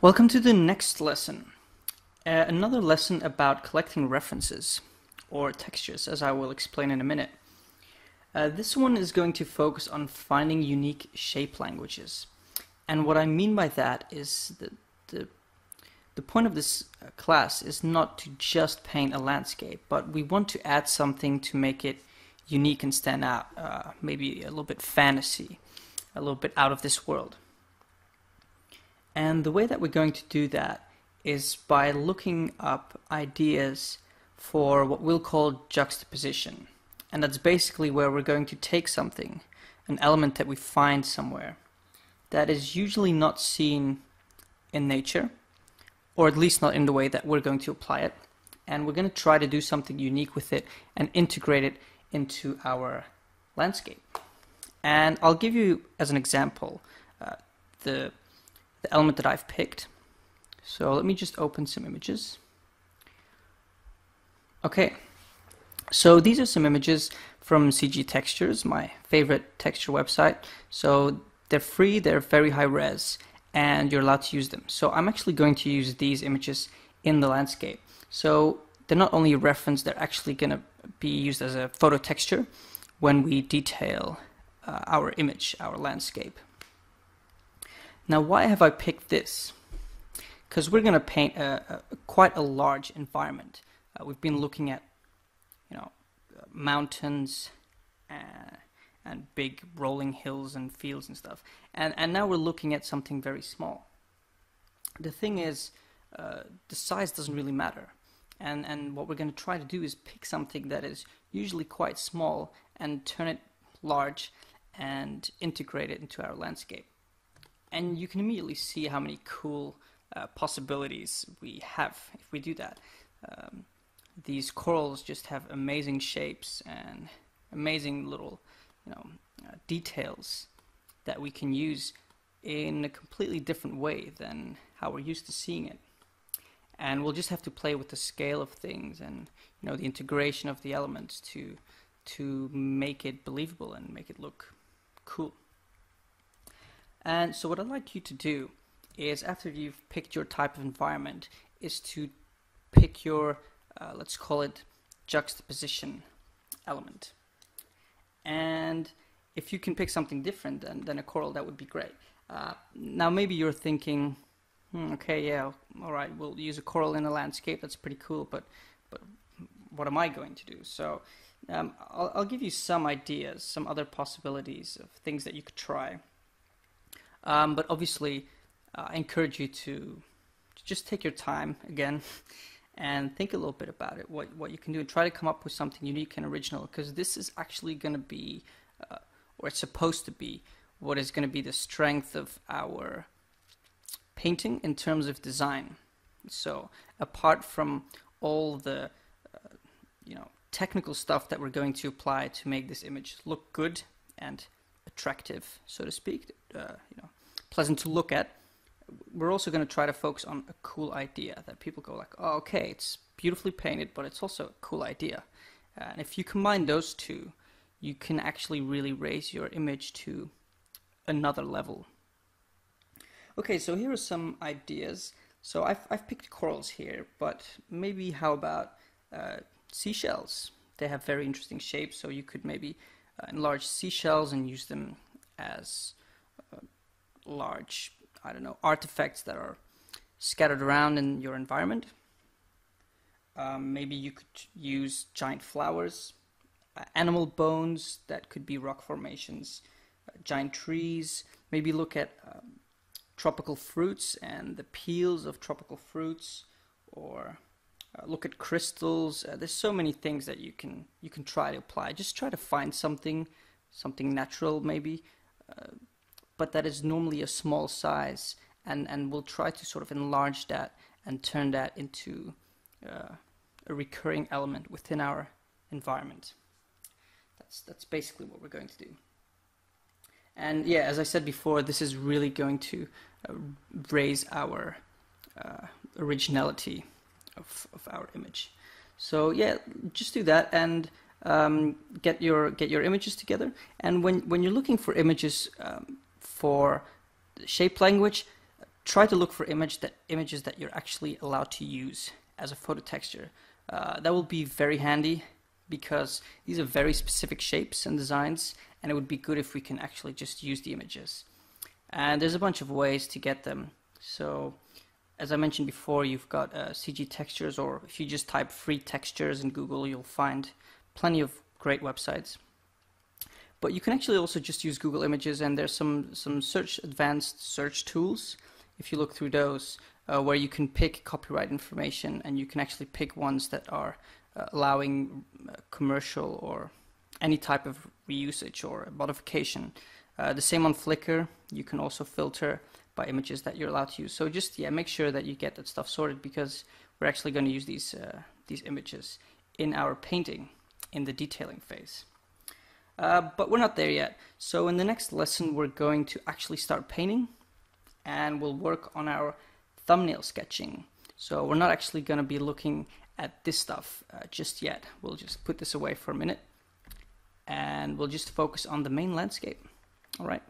Welcome to the next lesson. Another lesson about collecting references, or textures, as I will explain in a minute. This one is going to focus on finding unique shape languages. And what I mean by that is that the point of this class is not to just paint a landscape, but we want to add something to make it unique and stand out, maybe a little bit fantasy, a little bit out of this world. And the way that we're going to do that is by looking up ideas for what we'll call juxtaposition. And that's basically where we're going to take something, an element that we find somewhere, that is usually not seen in nature, or at least not in the way that we're going to apply it. And we're going to try to do something unique with it and integrate it into our landscape. And I'll give you, as an example, the element that I've picked. So let me just open some images. Okay, so these are some images from CG Textures, my favorite texture website. So they're free, they're very high res, and you're allowed to use them. So I'm actually going to use these images in the landscape. So they're not only a reference, they're actually going to be used as a photo texture when we detail our image, our landscape. Now, why have I picked this? Because we're going to paint quite a large environment. We've been looking at, mountains and big rolling hills and fields and stuff. And now we're looking at something very small. The thing is, the size doesn't really matter. And what we're going to try to do is pick something that is usually quite small and turn it large and integrate it into our landscape. And you can immediately see how many cool possibilities we have if we do that. These corals just have amazing shapes and amazing little, details that we can use in a completely different way than how we're used to seeing it. And we'll just have to play with the scale of things and the integration of the elements to make it believable and make it look cool. And so what I'd like you to do is, after you've picked your type of environment, is to pick your, let's call it, juxtaposition element. And if you can pick something different than a coral, that would be great. Now maybe you're thinking, okay, yeah, all right, we'll use a coral in a landscape, that's pretty cool, but what am I going to do? So I'll give you some ideas, some other possibilities of things that you could try. But obviously, I encourage you to just take your time again and think a little bit about it, what you can do, and try to come up with something unique and original, because this is actually going to be, or it's supposed to be, what is going to be the strength of our painting in terms of design. So apart from all the technical stuff that we're going to apply to make this image look good and attractive, so to speak, pleasant to look at, we're also going to try to focus on a cool idea that people go like, oh, okay, it's beautifully painted, but it's also a cool idea. And if you combine those two, you can actually really raise your image to another level. Okay, so here are some ideas. So I've picked corals here, but maybe how about seashells? They have very interesting shapes, so you could maybe enlarge seashells and use them as large, artifacts that are scattered around in your environment. Maybe you could use giant flowers, animal bones that could be rock formations, giant trees. Maybe look at tropical fruits and the peels of tropical fruits, or look at crystals. There's so many things that you can try to apply. Just try to find something natural maybe, but that is normally a small size, and we'll try to sort of enlarge that and turn that into a recurring element within our environment. That's basically what we're going to do. And yeah, as I said before, this is really going to raise our originality of our image. So yeah, just do that and get your images together. And when you're looking for images for shape language, try to look for images that you're actually allowed to use as a photo texture. That will be very handy because these are very specific shapes and designs, and it would be good if we can actually just use the images. And there's a bunch of ways to get them. So as I mentioned before, you've got CG textures, or if you just type free textures in Google, you'll find plenty of great websites. But you can actually also just use Google Images, and there's some advanced search tools, if you look through those, where you can pick copyright information, and you can actually pick ones that are allowing commercial or any type of reusage or modification. The same on Flickr. You can also filter by images that you're allowed to use. So just make sure that you get that stuff sorted, because we're actually going to use these images in our painting in the detailing phase. But we're not there yet. So in the next lesson, we're going to actually start painting, and we'll work on our thumbnail sketching. So we're not actually going to be looking at this stuff just yet. We'll just put this away for a minute, and we'll just focus on the main landscape. All right.